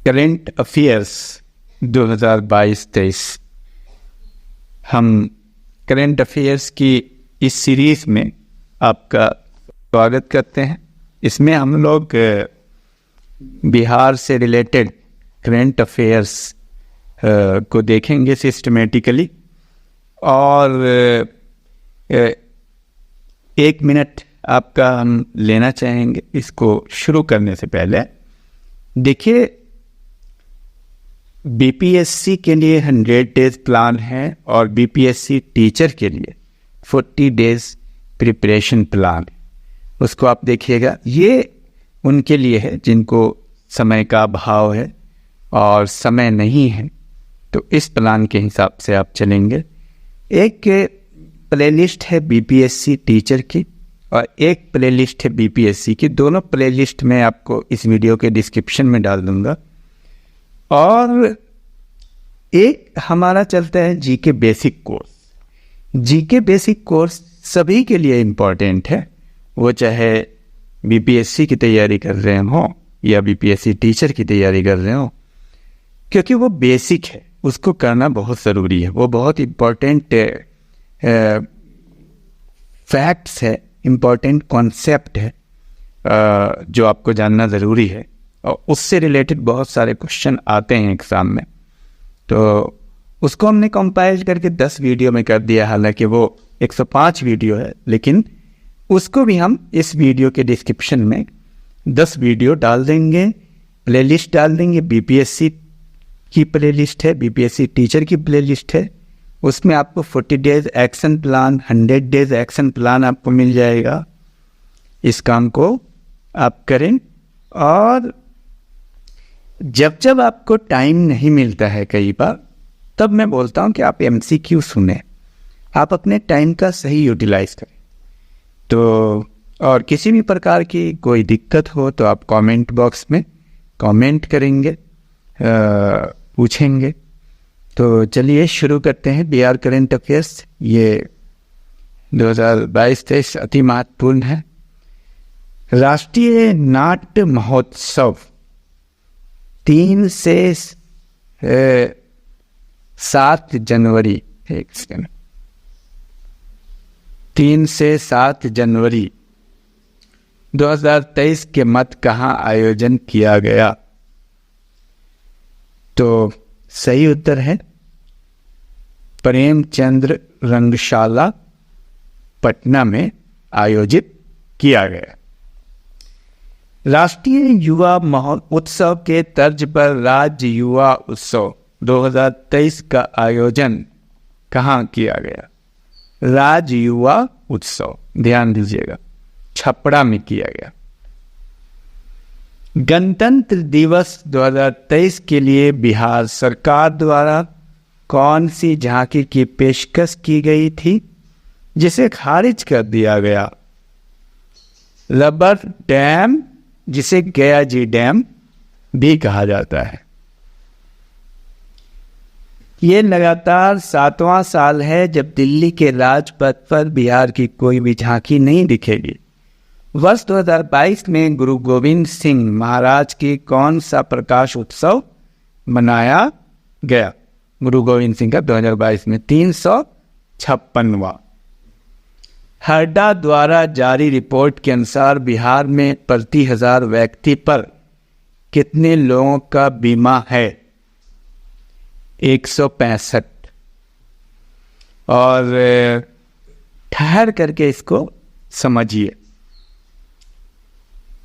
Current affairs 2022-23। हम current affairs की इस सीरीज़ में आपका स्वागत करते हैं। इसमें हम लोग बिहार से रिलेटेड करेंट अफेयर्स को देखेंगे सिस्टमेटिकली, और 1 मिनट आपका हम लेना चाहेंगे इसको शुरू करने से पहले। देखिए, बीपीएससी के लिए 100 डेज प्लान है और बीपीएससी टीचर के लिए 40 डेज प्रिपरेशन प्लान, उसको आप देखिएगा। ये उनके लिए है जिनको समय का अभाव है और समय नहीं है, तो इस प्लान के हिसाब से आप चलेंगे। एक प्लेलिस्ट है बीपीएससी टीचर की और एक प्लेलिस्ट है बीपीएससी की। दोनों प्लेलिस्ट मैं आपको इस वीडियो के डिस्क्रिप्शन में डाल दूंगा। और एक हमारा चलता है GK basic course. GK basic course सभी के लिए इम्पोर्टेंट है, वो चाहे बीपीएससी की तैयारी कर रहे हो या बीपीएससी टीचर की तैयारी कर रहे हो, क्योंकि वो बेसिक है, उसको करना बहुत ज़रूरी है। वो बहुत इम्पोर्टेंट फैक्ट्स है, इम्पोर्टेंट कॉन्सेप्ट है जो आपको जानना ज़रूरी है, और उससे रिलेटेड बहुत सारे क्वेश्चन आते हैं एग्ज़ाम में। तो उसको हमने कंपाइल करके 10 वीडियो में कर दिया। हालांकि वो 105 वीडियो है, लेकिन उसको भी हम इस वीडियो के डिस्क्रिप्शन में 10 वीडियो डाल देंगे, प्लेलिस्ट डाल देंगे। बीपीएससी की प्लेलिस्ट है, बीपीएससी टीचर की प्लेलिस्ट है, उसमें आपको 40 days action plan, 100 days action plan आपको मिल जाएगा। इस काम को आप करें। और जब जब आपको टाइम नहीं मिलता है कई बार, तब मैं बोलता हूँ कि आप एमसीक्यू सुने, आप अपने टाइम का सही यूटिलाइज करें। तो और किसी भी प्रकार की कोई दिक्कत हो तो आप कमेंट बॉक्स में कमेंट करेंगे, पूछेंगे। तो चलिए शुरू करते हैं। बिहार करेंट अफेयर्स ये 2022-23 अति महत्वपूर्ण है। राष्ट्रीय नाट्य महोत्सव 3 से 7 जनवरी 3 से 7 जनवरी 2023 के मध्य कहाँ आयोजन किया गया? तो सही उत्तर है प्रेमचंद्र रंगशाला, पटना में आयोजित किया गया। राष्ट्रीय युवा महोत्सव के तर्ज पर राज्य युवा उत्सव 2023 का आयोजन कहाँ किया गया? राज्य युवा उत्सव, ध्यान दीजिएगा, छपरा में किया गया। गणतंत्र दिवस 2023 के लिए बिहार सरकार द्वारा कौन सी झांकी की पेशकश की गई थी जिसे खारिज कर दिया गया? रबर डैम, जिसे गया जी डैम भी कहा जाता है। ये लगातार 7वां साल है जब दिल्ली के राजपथ पर बिहार की कोई भी झांकी नहीं दिखेगी। वर्ष 2022 में गुरु गोविंद सिंह महाराज की कौन सा प्रकाश उत्सव मनाया गया? गुरु गोविंद सिंह का 2022 में 356वां। हरडा द्वारा जारी रिपोर्ट के अनुसार बिहार में प्रति 1000 व्यक्ति पर कितने लोगों का बीमा है? 165। और ठहर करके इसको समझिए।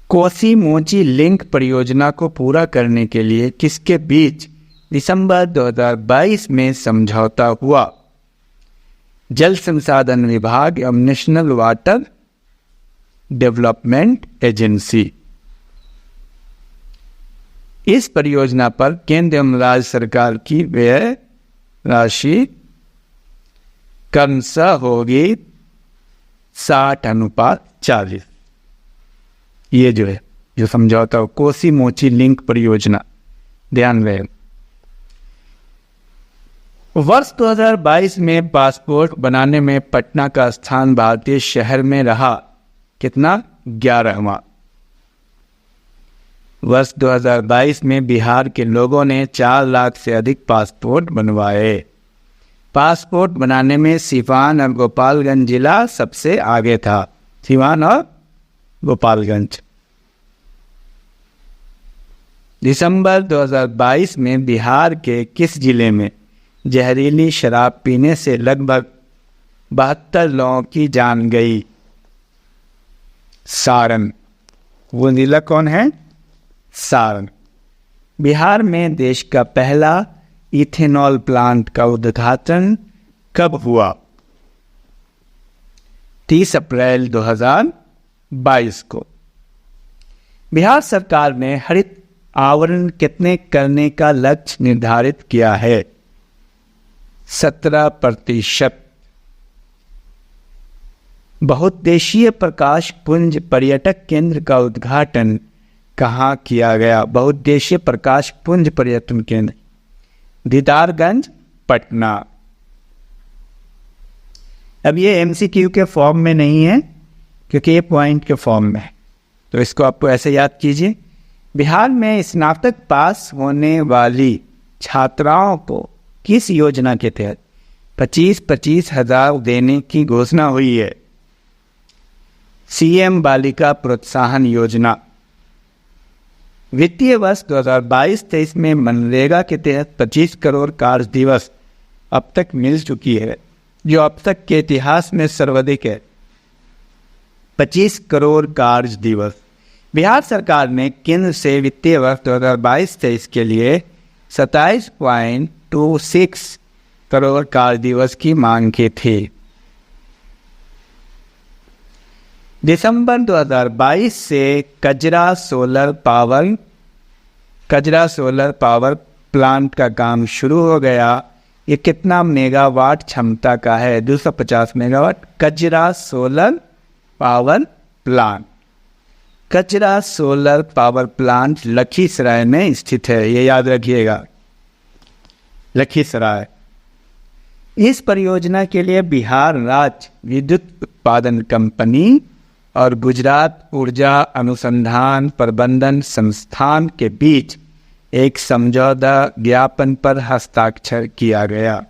कोसी मोची लिंक परियोजना को पूरा करने के लिए किसके बीच दिसंबर 2022 में समझौता हुआ? जल संसाधन विभाग एवं नेशनल वाटर डेवलपमेंट एजेंसी। इस परियोजना पर केंद्र एवं राज्य सरकार की व्यय राशि क्रमशः होगी 60:40। ये जो है, जो समझौता हो, कोसी मोची लिंक परियोजना, ध्यान रहे। वर्ष 2022 में पासपोर्ट बनाने में पटना का स्थान भारतीय शहर में रहा कितना? 11वां। वर्ष 2022 में बिहार के लोगों ने 4 लाख से अधिक पासपोर्ट बनवाए। पासपोर्ट बनाने में सिवान और गोपालगंज जिला सबसे आगे था। सिवान और गोपालगंज। दिसंबर 2022 में बिहार के किस जिले में जहरीली शराब पीने से लगभग 72 लोगों की जान गई? सारण। वो जिला कौन है? सारण। बिहार में देश का पहला इथेनॉल प्लांट का उद्घाटन कब हुआ? 30 अप्रैल 2022 को। बिहार सरकार ने हरित आवरण कितने करने का लक्ष्य निर्धारित किया है? 17%। बहुउद्देशीय प्रकाश पुंज पर्यटक केंद्र का उद्घाटन कहाँ किया गया? बहुउद्देशीय प्रकाश पुंज पर्यटन केंद्र दीदारगंज, पटना। अब ये एमसीक्यू के फॉर्म में नहीं है क्योंकि ये पॉइंट के फॉर्म में है, तो इसको आपको ऐसे याद कीजिए। बिहार में स्नातक पास होने वाली छात्राओं को किस योजना के तहत 25-25 हज़ार देने की घोषणा हुई है? सीएम बालिका प्रोत्साहन योजना। वित्तीय वर्ष 2022-23 में मनरेगा के तहत 25 करोड़ कार्य दिवस अब तक मिल चुकी है, जो अब तक के इतिहास में सर्वाधिक है। 25 करोड़ कार्य दिवस। बिहार सरकार ने केंद्र से वित्तीय वर्ष 2022-23 के लिए 27.26 करोड़ कार्य दिवस की मांग की थी। दिसंबर 2022 से कजरा सोलर पावर प्लांट का काम शुरू हो गया। ये कितना मेगावाट क्षमता का है? 250 मेगावाट। कजरा सोलर पावर प्लांट। कजरा सोलर पावर प्लांट लखीसराय में स्थित है, ये याद रखिएगा, लखीसराय। इस परियोजना के लिए बिहार राज्य विद्युत उत्पादन कंपनी और गुजरात ऊर्जा अनुसंधान प्रबंधन संस्थान के बीच एक समझौता ज्ञापन पर हस्ताक्षर किया गया।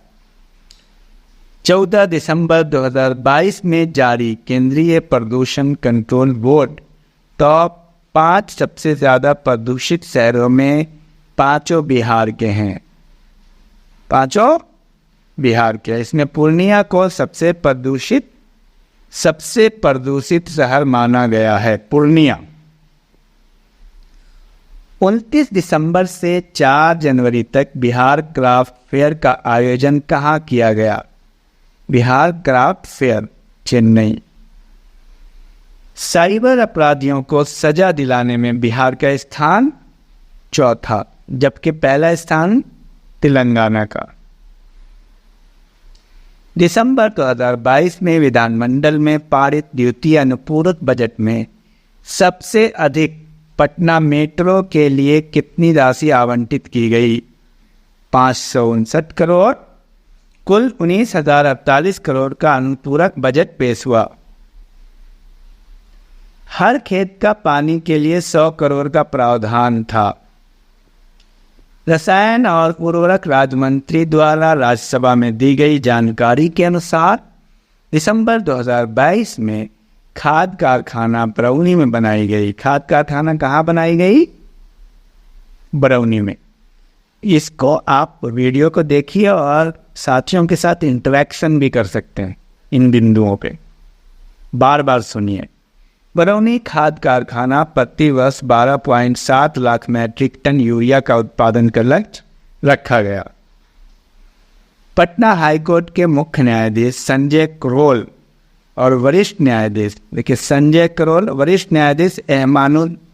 14 दिसंबर 2022 में जारी केंद्रीय प्रदूषण कंट्रोल बोर्ड टॉप 5 सबसे ज़्यादा प्रदूषित शहरों में 5 बिहार के हैं। 5 बिहार के। इसमें पूर्णिया को सबसे प्रदूषित शहर माना गया है, पूर्णिया। 29 दिसंबर से 4 जनवरी तक बिहार क्राफ्ट फेयर का आयोजन कहाँ किया गया? Bihar craft fair, Chennai. Cyber अपराधियों को सजा दिलाने में बिहार का स्थान चौथा, जबकि पहला स्थान तेलंगाना का। दिसंबर 2022 में विधानमंडल में पारित द्वितीय अनुपूरक बजट में सबसे अधिक पटना मेट्रो के लिए कितनी राशि आवंटित की गई? 559 करोड़। कुल 19,048 करोड़ का अनुपूरक बजट पेश हुआ। हर खेत का पानी के लिए 100 करोड़ का प्रावधान था। रसायन और उर्वरक राज्य मंत्री द्वारा राज्यसभा में दी गई जानकारी के अनुसार दिसंबर 2022 में खाद कारखाना बरौनी में बनाई गई। खाद कारखाना कहाँ बनाई गई? बरौनी में। इसको आप वीडियो को देखिए और साथियों के साथ इंटरेक्शन भी कर सकते हैं इन बिंदुओं पे, बार बार सुनिए। बरौनी खाद कारखाना प्रति वर्ष 12.7 लाख मैट्रिक टन यूरिया का उत्पादन का लक्ष्य रखा गया। पटना हाईकोर्ट के मुख्य न्यायाधीश संजय करोल और वरिष्ठ न्यायाधीश, देखिए संजय करोल, वरिष्ठ न्यायाधीश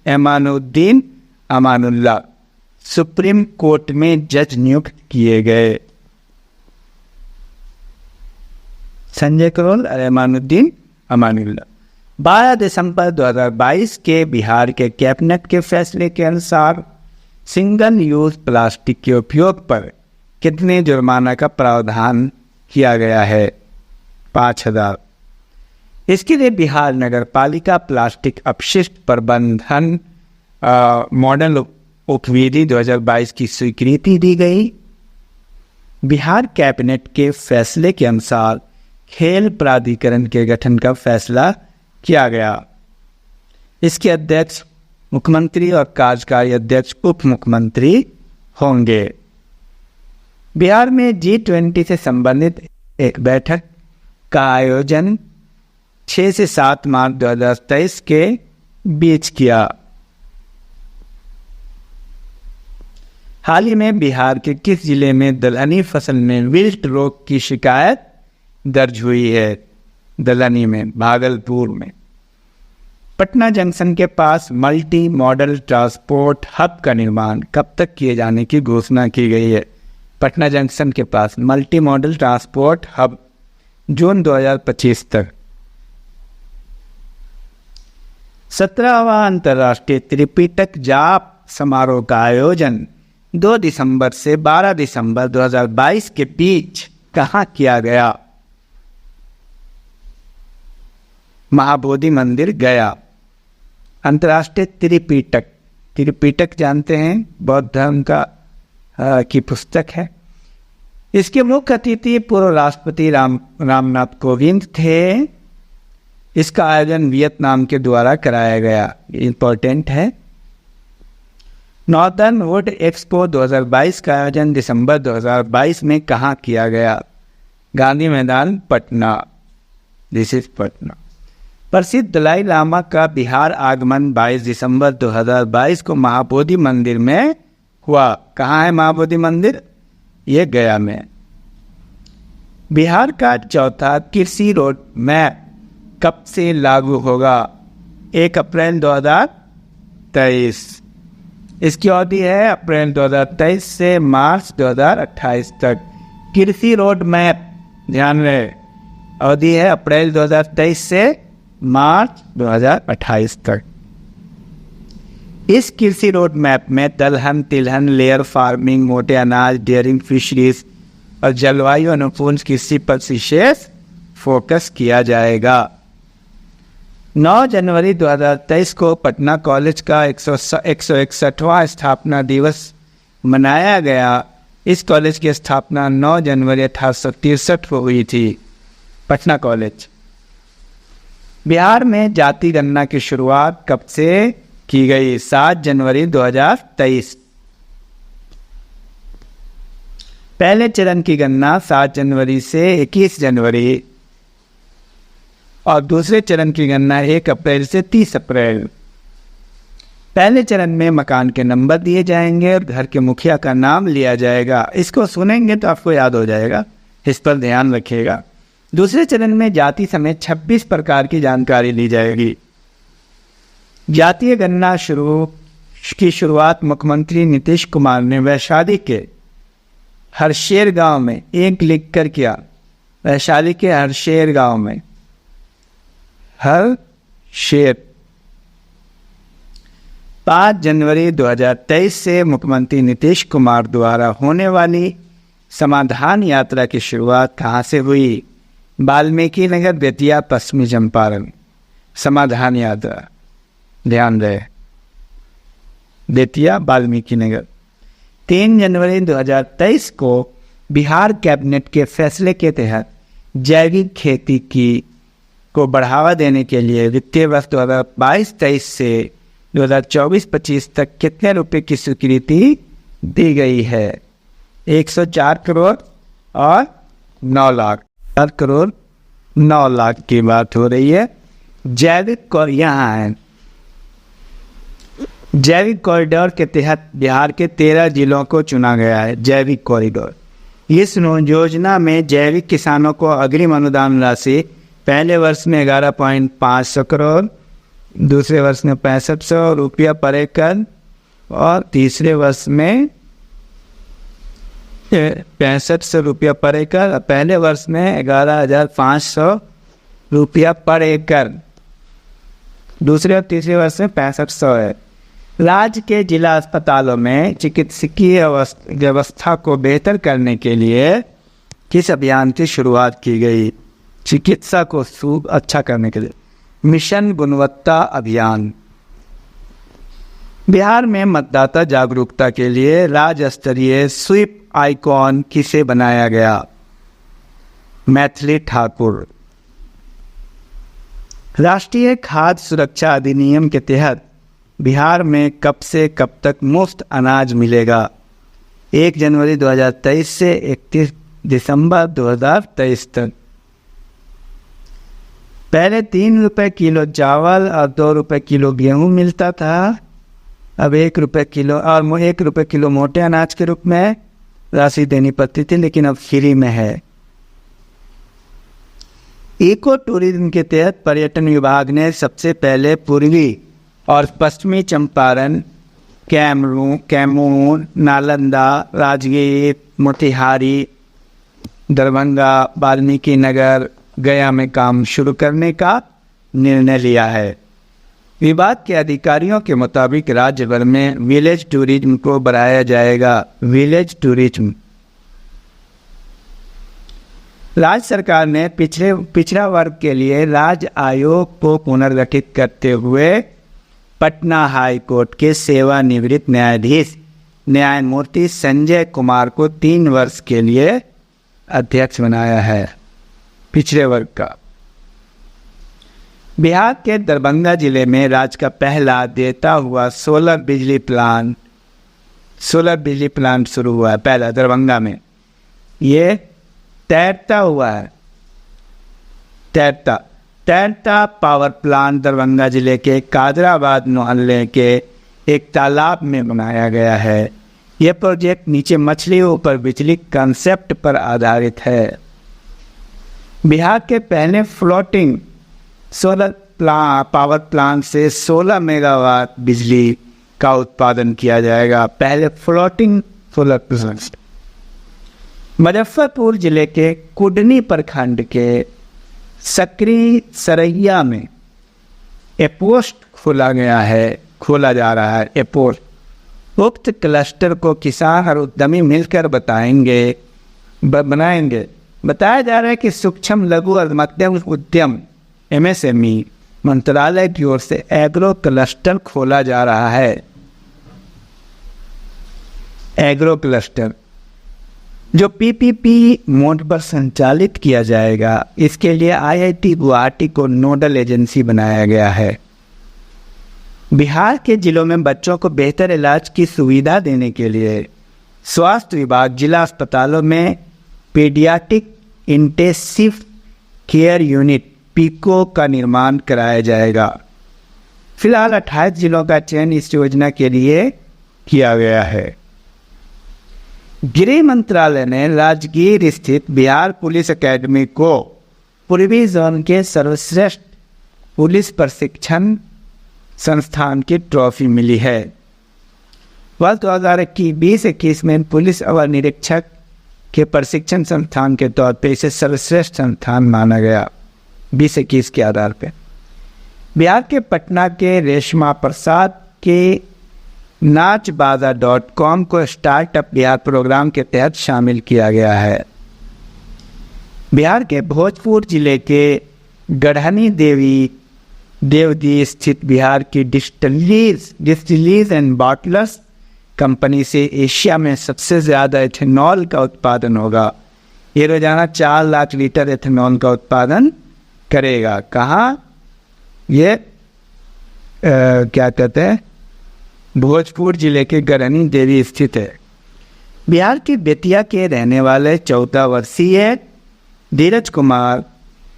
एमानुद्दीन अमानुल्लाह सुप्रीम कोर्ट में जज नियुक्त किए गए। संजय करोल और एमानुद्दीन अमानुल्लाह। 12 दिसंबर 2022 के बिहार के कैबिनेट के फैसले के अनुसार सिंगल यूज प्लास्टिक के उपयोग पर कितने जुर्माना का प्रावधान किया गया है? 5,000। इसके लिए बिहार नगर पालिका प्लास्टिक अपशिष्ट प्रबंधन मॉडल उपविधि 2022 की स्वीकृति दी गई। बिहार कैबिनेट के फैसले के अनुसार खेल प्राधिकरण के गठन का फैसला किया गया। इसके अध्यक्ष मुख्यमंत्री और कार्यकारी अध्यक्ष उप मुख्यमंत्री होंगे। बिहार में G20 से संबंधित एक बैठक का आयोजन 6 से 7 मार्च 2023 के बीच किया। हाल ही में बिहार के किस जिले में दलहनी फसल में विल्ट रोग की शिकायत दर्ज हुई है? दलहनी में भागलपुर में। पटना जंक्शन के पास मल्टी मॉडल ट्रांसपोर्ट हब का निर्माण कब तक किए जाने की घोषणा की गई है? पटना जंक्शन के पास मल्टी मॉडल ट्रांसपोर्ट हब जून 2025 तक। 17वां अंतर्राष्ट्रीय त्रिपिटक जाप समारोह का आयोजन 2 दिसंबर से 12 दिसंबर 2022 के बीच कहाँ किया गया? महाबोधि मंदिर गया। अंतर्राष्ट्रीय त्रिपिटक जानते हैं, बौद्ध धर्म की पुस्तक है। इसके मुख्य अतिथि पूर्व राष्ट्रपति रामनाथ कोविंद थे। इसका आयोजन वियतनाम के द्वारा कराया गया, इंपॉर्टेंट है। नॉर्दर्न वुड एक्सपो 2022 का आयोजन दिसंबर 2022 में कहाँ किया गया? गांधी मैदान, पटना। This is Patna. प्रसिद्ध दलाई लामा का बिहार आगमन 22 दिसंबर 2022 को महाबोधि मंदिर में हुआ। कहाँ है महाबोधि मंदिर? ये गया में। बिहार का चौथा कृषि रोड मैप कब से लागू होगा? 1 अप्रैल 2023। इसकी अवधि है अप्रैल 2023 से मार्च 2028 तक। कृषि रोड मैप ध्यान रहे, अवधि है अप्रैल 2023 से मार्च 2028 तक। इस कृषि रोड मैप में दलहन, तिलहन, लेयर फार्मिंग, मोटे अनाज, डेयरिंग फिशरीज और जलवायु अनुकूल कृषि पर विशेष फोकस किया जाएगा। 9 जनवरी 2023 को पटना कॉलेज का 161वां स्थापना दिवस मनाया गया। इस कॉलेज की स्थापना 9 जनवरी 1863 को हुई थी। पटना कॉलेज। बिहार में जाति गणना की शुरुआत कब से की गई? 7 जनवरी 2023। पहले चरण की गणना 7 जनवरी से 21 जनवरी और दूसरे चरण की गणना 1 अप्रैल से 30 अप्रैल। पहले चरण में मकान के नंबर दिए जाएंगे और घर के मुखिया का नाम लिया जाएगा। इसको सुनेंगे तो आपको याद हो जाएगा, इस पर ध्यान रखिएगा। दूसरे चरण में जाति समेत 26 प्रकार की जानकारी ली जाएगी। जातीय गणना की शुरुआत मुख्यमंत्री नीतीश कुमार ने वैशाली के हरशेर गांव में एक लिखकर किया। वैशाली के हरशेर गांव में, हरशेर। 5 जनवरी 2023 से मुख्यमंत्री नीतीश कुमार द्वारा होने वाली समाधान यात्रा की शुरुआत कहाँ से हुई? वाल्मीकि नगर, बेतिया, पश्चिमी चंपारण। समाधान यात्रा ध्यान रहे, बेतिया, वाल्मीकि नगर। 3 जनवरी 2023 को बिहार कैबिनेट के फैसले के तहत जैविक खेती को बढ़ावा देने के लिए वित्तीय वर्ष 2022-23 से 2024-25 तक कितने रुपए की स्वीकृति दी गई है? 104 करोड़ और 9 लाख। 4 करोड़ 9 लाख की बात हो रही है। जैविक यहाँ है, जैविक कॉरिडोर के तहत बिहार के 13 जिलों को चुना गया है। जैविक कॉरिडोर, इस योजना में जैविक किसानों को अग्रिम अनुदान राशि पहले वर्ष में 11.5 करोड़, दूसरे वर्ष में 6500 रुपया पर एकड़ और तीसरे वर्ष में 6500 रुपया पर एकड़। पहले वर्ष में 11,500 रुपया पर एकड़, दूसरे और तीसरे वर्ष में 6500 है। राज्य के जिला अस्पतालों में चिकित्सकीय व्यवस्था को बेहतर करने के लिए किस अभियान की शुरुआत की गई? चिकित्सा को अच्छा करने के लिए मिशन गुणवत्ता अभियान। बिहार में मतदाता जागरूकता के लिए राज्य स्तरीय स्वीप आइकॉन किसे बनाया गया? मैथिली ठाकुर। राष्ट्रीय खाद्य सुरक्षा अधिनियम के तहत बिहार में कब से कब तक मुफ्त अनाज मिलेगा? 1 जनवरी 2023 से 31 दिसंबर 2023 तक। पहले 3 रुपये किलो चावल और 2 रुपये किलो गेहूं मिलता था। अब 1 रुपये किलो और 1 रुपये किलो मोटे अनाज के रूप में राशि देनी पड़ती थी, लेकिन अब फ्री में है। इको टूरिज्म के तहत पर्यटन विभाग ने सबसे पहले पूर्वी और पश्चिमी चंपारण, कैमूर, नालंदा, राजगीर, मोतिहारी, दरभंगा, वाल्मीकि नगर, गया में काम शुरू करने का निर्णय लिया है। विभाग के अधिकारियों के मुताबिक राज्य भर में विलेज टूरिज्म को बढ़ाया जाएगा। Village tourism. राज्य सरकार ने पिछड़ा वर्ग के लिए राज्य आयोग को पुनर्गठित करते हुए पटना हाई कोर्ट के सेवानिवृत्त न्यायाधीश न्यायमूर्ति संजय कुमार को 3 वर्ष के लिए अध्यक्ष बनाया है पिछड़े वर्ग का। बिहार के दरभंगा जिले में राज्य का पहला देता हुआ सोलर बिजली प्लांट शुरू हुआ है। पहला दरभंगा में ये तैरता हुआ है। तैरता पावर प्लांट दरभंगा जिले के कादराबाद मोहल्ले के एक तालाब में बनाया गया है। यह प्रोजेक्ट नीचे मछलियों पर बिजली कंसेप्ट पर आधारित है। बिहार के पहले फ्लोटिंग सोलर पावर प्लांट से 16 मेगावाट बिजली का उत्पादन किया जाएगा। पहले फ्लोटिंग सोलर प्लांट। मुजफ्फरपुर जिले के कुडनी प्रखंड के सकरी सरैया में एपोस्ट खोला जा रहा है। एपोस्ट उक्त क्लस्टर को किसान और उद्यमी मिलकर बनाएंगे। बताया जा रहा है कि सूक्ष्म लघु और मध्यम उद्यम MSME मंत्रालय की ओर से एग्रो क्लस्टर खोला जा रहा है। एग्रो क्लस्टर जो PPP मोड पर संचालित किया जाएगा। इसके लिए IIT गुवाहाटी को नोडल एजेंसी बनाया गया है। बिहार के जिलों में बच्चों को बेहतर इलाज की सुविधा देने के लिए स्वास्थ्य विभाग जिला अस्पतालों में paediatric intensive care unit PICO का निर्माण कराया जाएगा। फिलहाल 28 जिलों का चयन इस योजना के लिए किया गया है। गृह मंत्रालय ने राजगीर स्थित बिहार पुलिस अकेडमी को पूर्वी जोन के सर्वश्रेष्ठ पुलिस प्रशिक्षण संस्थान की ट्रॉफी मिली है। वर्ष 2020-21 में पुलिस अवर निरीक्षक के प्रशिक्षण संस्थान के तौर पर इसे सर्वश्रेष्ठ संस्थान माना गया 2021 के आधार पर। बिहार के पटना के रेशमा प्रसाद के नाचबाजा.com को स्टार्टअप बिहार प्रोग्राम के तहत शामिल किया गया है। बिहार के भोजपुर जिले के गढ़हनी देवदी स्थित बिहार की डिस्टिलीज एंड बॉटलर्स कंपनी से एशिया में सबसे ज़्यादा एथेनॉल का उत्पादन होगा। ये रोजाना 4 लाख लीटर एथेनॉल का उत्पादन करेगा। कहाँ? ये क्या कहते हैं, भोजपुर जिले के गढ़हनी देवी स्थित है। बिहार के बेतिया के रहने वाले 14 वर्षीय धीरज कुमार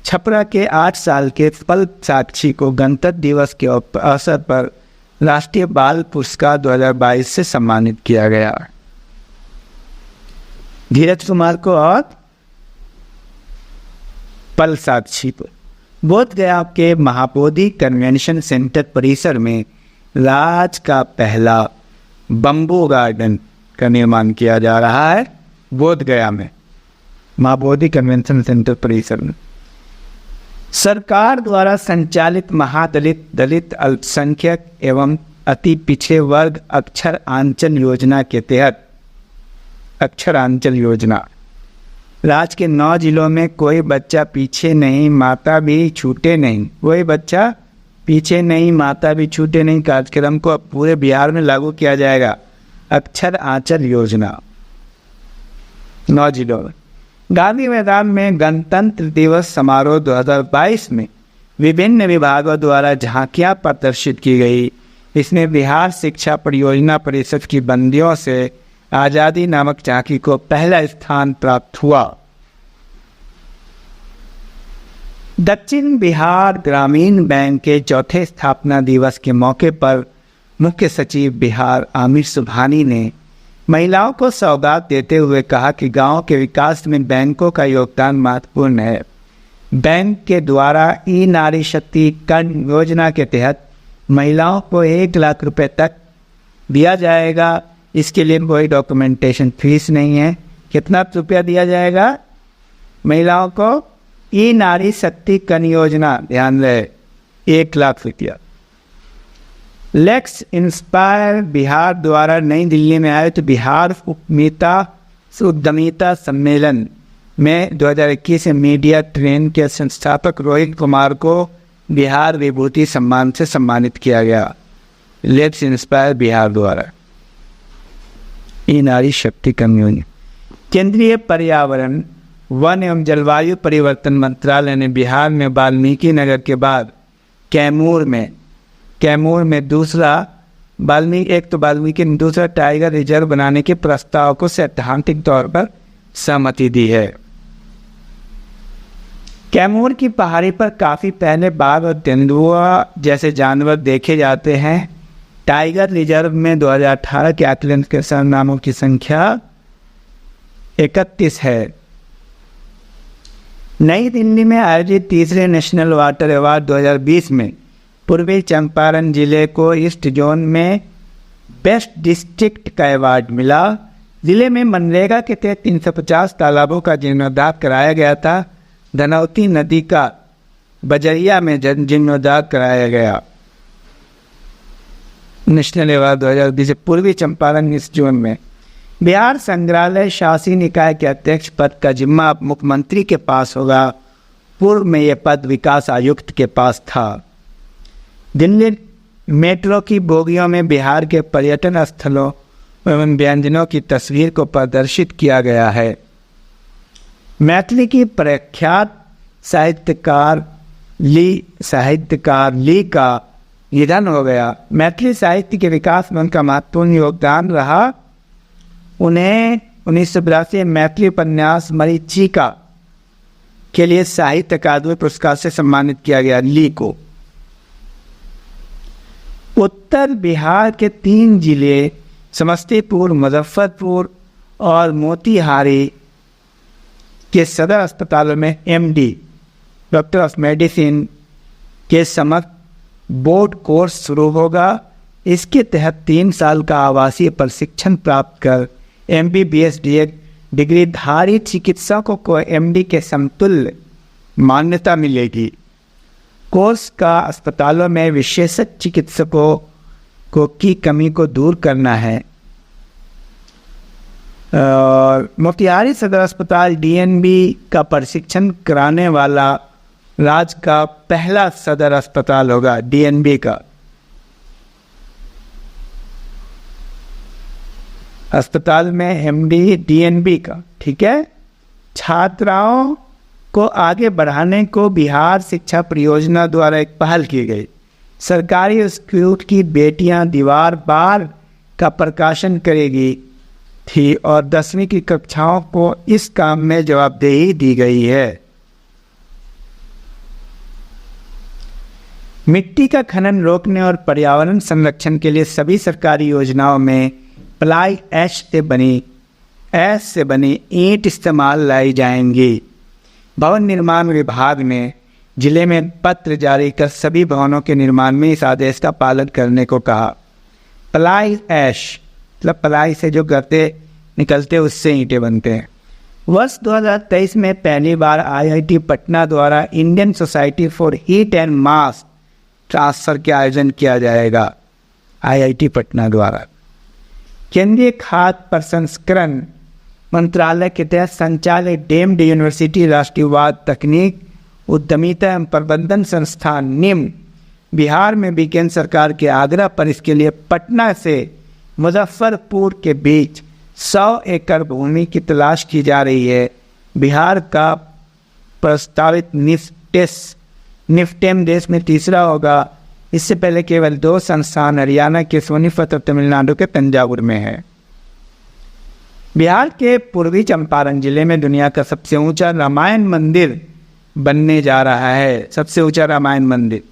छपरा के 8 साल के पल साक्षी को गणतंत्र दिवस के अवसर पर राष्ट्रीय बाल पुरस्कार 2022 से सम्मानित किया गया। धीरज कुमार को और पल साक्षी को बोधगया के महाबोधि कन्वेंशन सेंटर परिसर में राज्य का पहला बम्बू गार्डन का निर्माण किया जा रहा है। बोधगया में महाबोधि कन्वेंशन सेंटर परिसर में सरकार द्वारा संचालित महादलित, दलित, अल्पसंख्यक एवं अति पिछड़े वर्ग अक्षरांचल योजना के तहत अक्षरांचल योजना राज्य के 9 जिलों में कोई बच्चा पीछे नहीं, माता भी छूटे नहीं, कोई बच्चा पीछे नहीं माता भी छूटे नहीं कार्यक्रम को अब पूरे बिहार में लागू किया जाएगा। अक्षर आंचल योजना 9 जिलों में। गांधी मैदान में गणतंत्र दिवस समारोह 2022 में विभिन्न विभागों द्वारा झांकियां प्रदर्शित की गई। इसमें बिहार शिक्षा परियोजना परिषद की बंदियों से आज़ादी नामक झांकी को पहला स्थान प्राप्त हुआ। दक्षिण बिहार ग्रामीण बैंक के चौथे स्थापना दिवस के मौके पर मुख्य सचिव बिहार आमिर सुबहानी ने महिलाओं को सौगात देते हुए कहा कि गांव के विकास में बैंकों का योगदान महत्वपूर्ण है। बैंक के द्वारा ई नारी शक्ति कर्ण योजना के तहत महिलाओं को 1 लाख रुपए तक दिया जाएगा। इसके लिए कोई डॉक्यूमेंटेशन फीस नहीं है। कितना रुपया दिया जाएगा महिलाओं को? ई नारी शक्ति कन्या योजना, ध्यान रहे, 1 लाख रुपया। लेट्स इंस्पायर बिहार द्वारा नई दिल्ली में आयोजित बिहार उद्यमिता सम्मेलन में 2021 में मीडिया ट्रेन के संस्थापक रोहित कुमार को बिहार विभूति सम्मान से सम्मानित किया गया। लेट्स इंस्पायर बिहार द्वारा ई नारी शक्ति कन्या। केंद्रीय पर्यावरण वन एवं जलवायु परिवर्तन मंत्रालय ने बिहार में वाल्मीकि नगर के बाद कैमूर में दूसरा दूसरा टाइगर रिजर्व बनाने के प्रस्ताव को सैद्धांतिक तौर पर सहमति दी है। कैमूर की पहाड़ी पर काफ़ी पहले बाघ और तेंदुआ जैसे जानवर देखे जाते हैं। टाइगर रिजर्व में 2018 के आकलन के सरनामों की संख्या 31 है। नई दिल्ली में आयोजित तीसरे नेशनल वाटर अवार्ड 2020 में पूर्वी चंपारण जिले को ईस्ट जोन में बेस्ट डिस्ट्रिक्ट का अवार्ड मिला। जिले में मनरेगा के तहत 350 तालाबों का जीर्णोद्धार कराया गया था। धनौती नदी का बजरिया में जीर्णोद्धार कराया गया। नेशनल अवार्ड 2020 पूर्वी चंपारण ईस्ट जोन में। बिहार संग्रहालय शासी निकाय के अध्यक्ष पद का जिम्मा अब मुख्यमंत्री के पास होगा। पूर्व में यह पद विकास आयुक्त के पास था। दिल्ली मेट्रो की बोगियों में बिहार के पर्यटन स्थलों एवं व्यंजनों की तस्वीर को प्रदर्शित किया गया है। मैथिली की प्रख्यात साहित्यकार ली का निधन हो गया। मैथिली साहित्य के विकास में उनका महत्वपूर्ण योगदान रहा। उन्हें 1982 मैथिली उपन्यास मरीचिका के लिए साहित्य अकादमी पुरस्कार से सम्मानित किया गया। ली को उत्तर बिहार के 3 जिले समस्तीपुर, मुजफ्फरपुर और मोतिहारी के सदर अस्पतालों में MD डॉक्टर ऑफ मेडिसिन के समक्ष बोर्ड कोर्स शुरू होगा। इसके तहत 3 साल का आवासीय प्रशिक्षण प्राप्त कर MBBS डिग्रीधारी चिकित्सकों को MD के समतुल्य मान्यता मिलेगी। कोर्स का अस्पतालों में विशेषज्ञ चिकित्सकों की कमी को दूर करना है। मोतिहारी सदर अस्पताल DNB का प्रशिक्षण कराने वाला राज्य का पहला सदर अस्पताल होगा। DNB का अस्पताल में MD DNB का, ठीक है। छात्राओं को आगे बढ़ाने को बिहार शिक्षा परियोजना द्वारा एक पहल की गई। सरकारी स्कूल की बेटियां दीवार बार का प्रकाशन करेगी थी और 10वीं की कक्षाओं को इस काम में जवाबदेही दी गई है। मिट्टी का खनन रोकने और पर्यावरण संरक्षण के लिए सभी सरकारी योजनाओं में प्लाई ऐश से बनी ईंट इस्तेमाल लाई जाएंगी। भवन निर्माण विभाग ने जिले में पत्र जारी कर सभी भवनों के निर्माण में इस आदेश का पालन करने को कहा। प्लाई ऐश मतलब प्लाई से जो गर्दे निकलते उससे ईंटें बनते हैं। वर्ष 2023 में पहली बार IIT पटना द्वारा Indian society for heat and mass transfer के आयोजन किया जाएगा। IIT पटना द्वारा केंद्रीय खाद्य प्रसंस्करण मंत्रालय के तहत संचालित डीम्ड यूनिवर्सिटी राष्ट्रीयवाद तकनीक उद्यमिता एवं प्रबंधन संस्थान निम्न बिहार में भी केंद्र सरकार के आग्रह पर इसके लिए पटना से मुजफ्फरपुर के बीच 100 एकड़ भूमि की तलाश की जा रही है। बिहार का प्रस्तावित निफ्टेम देश में तीसरा होगा। इससे पहले केवल 2 संस्थान हरियाणा के सोनीपत और तमिलनाडु के तंजावुर में है। बिहार के पूर्वी चंपारण जिले में दुनिया का सबसे ऊंचा रामायण मंदिर बनने जा रहा है। सबसे ऊंचा रामायण मंदिर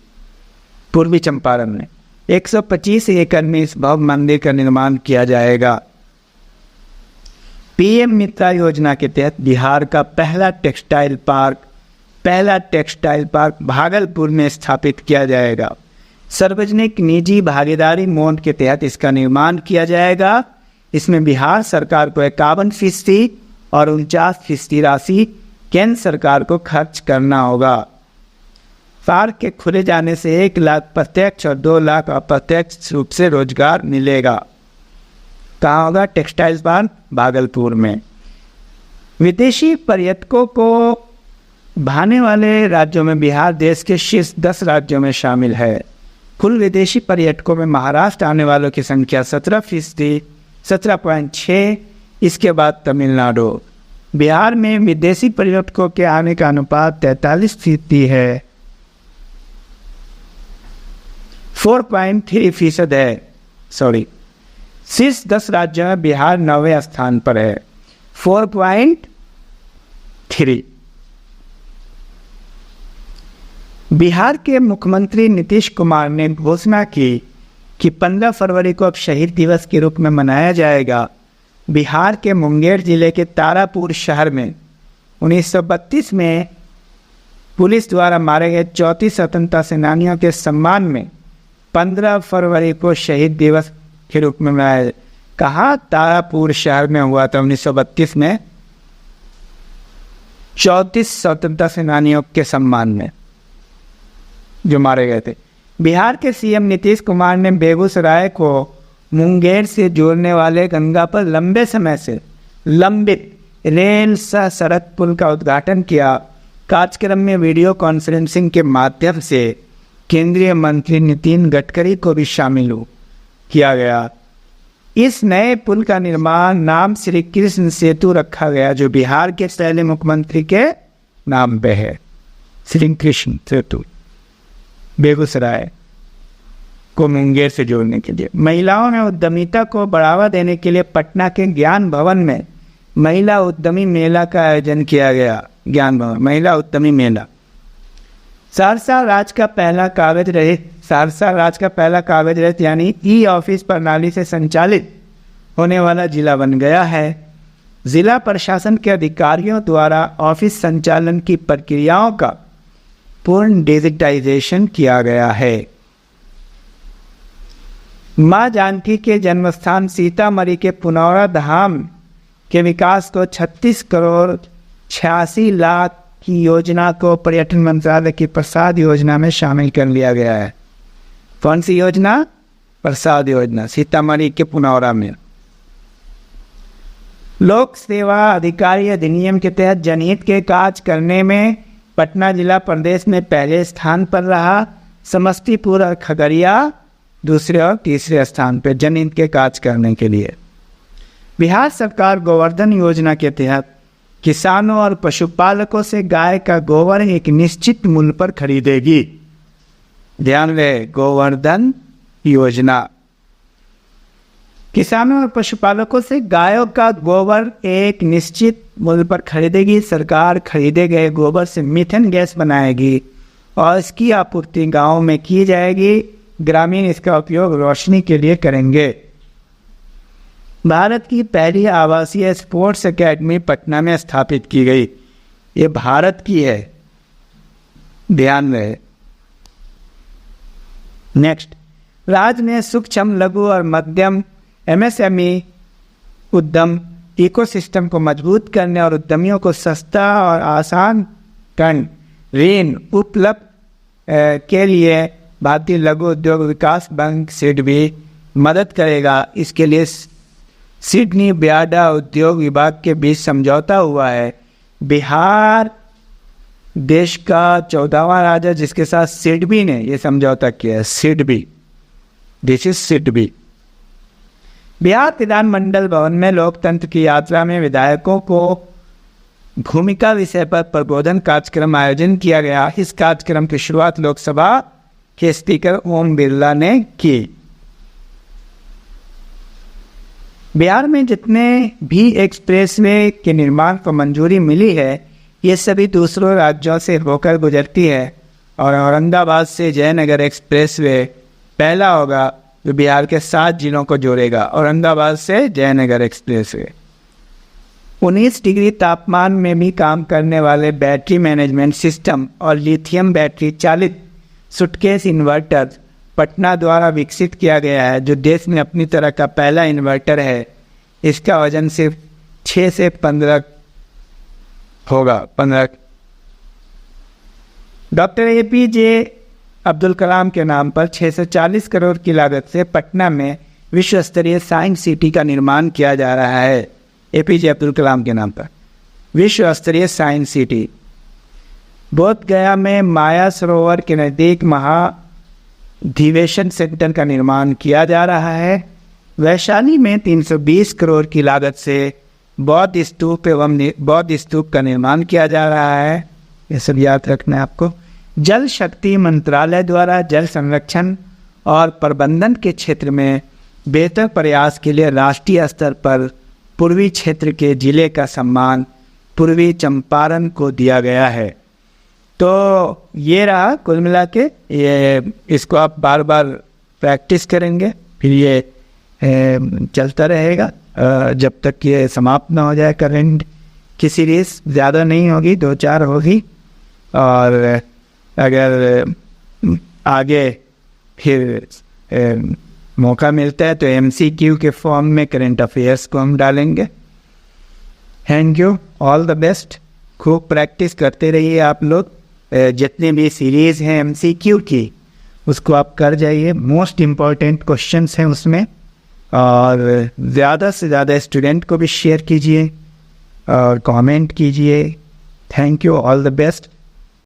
पूर्वी चंपारण में 125 एकड़ में इस भव्य मंदिर का निर्माण किया जाएगा। पीएम मित्रा योजना के तहत बिहार का पहला टेक्सटाइल पार्क भागलपुर में स्थापित किया जाएगा। सार्वजनिक निजी भागीदारी मोड के तहत इसका निर्माण किया जाएगा। इसमें बिहार सरकार को 51% और 49% राशि केंद्र सरकार को खर्च करना होगा। पार्क के खुले जाने से 1 लाख प्रत्यक्ष और 2 लाख अप्रत्यक्ष रूप से रोजगार मिलेगा। कहाँ होगा? टेक्सटाइल पार्क भागलपुर में। विदेशी पर्यटकों को भाने वाले राज्यों में बिहार देश के शीर्ष 10 राज्यों में शामिल है। कुल विदेशी पर्यटकों में महाराष्ट्र आने वालों की संख्या 17%, 17.6। इसके बाद तमिलनाडु। बिहार में विदेशी पर्यटकों के आने का अनुपात 43% है, 4.3% है। शीर्ष 10 राज्यों में बिहार 9वें स्थान पर है, 4.3। बिहार के मुख्यमंत्री नीतीश कुमार ने घोषणा की कि 15 फरवरी को अब शहीद दिवस के रूप में मनाया जाएगा। बिहार के मुंगेर जिले के तारापुर शहर में 1932 में पुलिस द्वारा मारे गए 34 स्वतंत्रता सेनानियों के सम्मान में 15 फरवरी को शहीद दिवस के रूप में मनाया। कहाँ? तारापुर शहर में हुआ था 1932 में 34 स्वतंत्रता सेनानियों के सम्मान में जो मारे गए थे। बिहार के सीएम नीतीश कुमार ने बेगूसराय को मुंगेर से जोड़ने वाले गंगा पर लंबे समय से लंबित रेल सह सड़क पुल का उद्घाटन किया। कार्यक्रम में वीडियो कॉन्फ्रेंसिंग के माध्यम से केंद्रीय मंत्री नितिन गडकरी को भी शामिल किया गया। इस नए पुल का निर्माण नाम श्री कृष्ण सेतु रखा गया, जो बिहार के पहले मुख्यमंत्री के नाम पे है। श्री कृष्ण सेतु बेगूसराय को मुंगेर से जोड़ने के लिए। महिलाओं में उद्यमिता को बढ़ावा देने के लिए पटना के ज्ञान भवन में महिला उद्यमी मेला का आयोजन किया गया। ज्ञान भवन महिला उद्यमी मेला। सहरसा राज्य का पहला कागज रहित यानी ई ऑफिस प्रणाली से संचालित होने वाला जिला बन गया है। जिला प्रशासन के अधिकारियों द्वारा ऑफिस संचालन की प्रक्रियाओं का पूर्ण डिजिटाइजेशन किया गया है। मां जानकी के जन्मस्थान सीतामढ़ी के पुनौरा धाम के विकास को 36 करोड़ 86 लाख की योजना को पर्यटन मंत्रालय की प्रसाद योजना में शामिल कर लिया गया है। कौन सी योजना? प्रसाद योजना, सीतामढ़ी के पुनौरा में। लोक सेवा अधिकारी अधिनियम के तहत जनहित के कार्य करने में पटना जिला प्रदेश में पहले स्थान पर रहा। समस्तीपुर और खगड़िया दूसरे और तीसरे स्थान पर जनहित के कार्य करने के लिए। बिहार सरकार गोवर्धन योजना के तहत किसानों और पशुपालकों से गाय का गोबर एक निश्चित मूल्य पर खरीदेगी। ध्यान रहे, गोवर्धन योजना। किसानों और पशुपालकों से गायों का गोबर एक निश्चित मूल्य पर खरीदेगी। सरकार खरीदे गए गोबर से मीथेन गैस बनाएगी और इसकी आपूर्ति गांवों में की जाएगी। ग्रामीण इसका उपयोग रोशनी के लिए करेंगे। भारत की पहली आवासीय स्पोर्ट्स एकेडमी पटना में स्थापित की गई। ये भारत की है, ध्यान रहे। नेक्स्ट, राज्य में सूक्ष्म लघु और मध्यम MSME उद्यम इकोसिस्टम को मजबूत करने और उद्यमियों को सस्ता और आसान ऋण उपलब्ध के लिए भारतीय लघु उद्योग विकास बैंक सीड भी मदद करेगा। इसके लिए सिडनी ब्याडा उद्योग विभाग के बीच समझौता हुआ है। बिहार देश का 14वां राजा जिसके साथ सिडबी ने ये समझौता किया है, सिडबी, दिस इज सिडबी। बिहार विधानमंडल भवन में लोकतंत्र की यात्रा में विधायकों को भूमिका विषय पर प्रबोधन कार्यक्रम आयोजन किया गया। इस कार्यक्रम की शुरुआत लोकसभा के स्पीकर ओम बिरला ने की। बिहार में जितने भी एक्सप्रेसवे के निर्माण को मंजूरी मिली है ये सभी दूसरों राज्यों से होकर गुजरती है और औरंगाबाद से जयनगर एक्सप्रेसवे पहला होगा जो बिहार के 7 जिलों को जोड़ेगा। औरंगाबाद से जयनगर एक्सप्रेसवे 19 डिग्री तापमान में भी काम करने वाले बैटरी मैनेजमेंट सिस्टम और लिथियम बैटरी चालित सुटकेस इन्वर्टर पटना द्वारा विकसित किया गया है, जो देश में अपनी तरह का पहला इन्वर्टर है। इसका वजन सिर्फ 6 से 15 होगा। 15। डॉक्टर APJ अब्दुल कलाम के नाम पर 640 करोड़ की लागत से पटना में विश्व स्तरीय साइंस सिटी का निर्माण किया जा रहा है। APJ अब्दुल कलाम के नाम पर विश्व स्तरीय साइंस सिटी। बोधगया में माया सरोवर के नज़दीक महाधिवेशन सेंटर का निर्माण किया जा रहा है। वैशाली में 320 करोड़ की लागत से बौद्ध स्तूप एवं बौद्ध स्तूप का निर्माण किया जा रहा है। ये सब याद रखना है आपको। जल शक्ति मंत्रालय द्वारा जल संरक्षण और प्रबंधन के क्षेत्र में बेहतर प्रयास के लिए राष्ट्रीय स्तर पर पूर्वी क्षेत्र के जिले का सम्मान पूर्वी चंपारण को दिया गया है। तो ये रहा कुल मिला के, ये इसको आप बार बार प्रैक्टिस करेंगे फिर ये चलता रहेगा जब तक ये समाप्त ना हो जाए। करंट की सीरीज ज़्यादा नहीं होगी, 2-4 होगी और अगर आगे फिर मौका मिलता है तो MCQ के फॉर्म में करंट अफेयर्स को हम डालेंगे। Thank you, all the best. खूब प्रैक्टिस करते रहिए आप लोग। जितने भी सीरीज़ हैं MCQ की उसको आप कर जाइए, मोस्ट इम्पॉर्टेंट क्वेश्चंस हैं उसमें, और ज़्यादा से ज़्यादा स्टूडेंट को भी शेयर कीजिए और कमेंट कीजिए। Thank you, all the best.